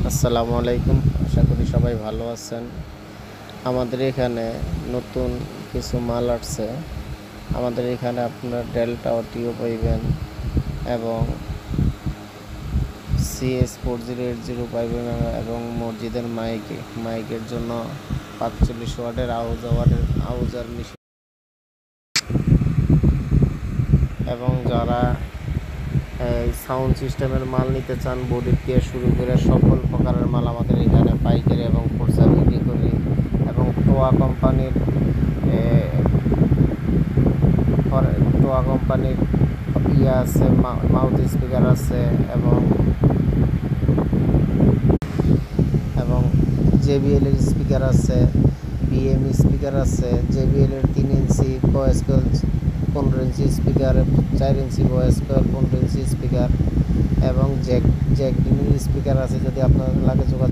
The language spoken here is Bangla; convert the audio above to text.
আসসালামু আলাইকুম। আশা করি সবাই ভালো আছেন। আমাদের এখানে নতুন কিছু মাল আসছে। আমাদের এখানে আপনার ডেল্টা অডিও পাইবেন এবং CS4080 পাইবেন এবং মসজিদের মাইকের জন্য 45 ওয়াটের আউজার মেশিন এবং যারা এই সাউন্ড সিস্টেমের মাল নিতে চান, বডি দিয়ে শুরু করে সকল প্রকারের মাল আমাদের এখানে পাইকারি এবং খুচরা বিক্রি করি। এবং টোয়া কোম্পানির ইয়ে আছে, মাউথ স্পিকার আছে এবং JBL এর স্পিকার আছে, BM স্পিকার আছে, JBL এর 3 inch voice coil, 15 inch speaker, 4 inch voice coil, 15 inch speaker এবং জ্যাক স্পিকার আছে। যদি আপনার লাগে যোগাযোগ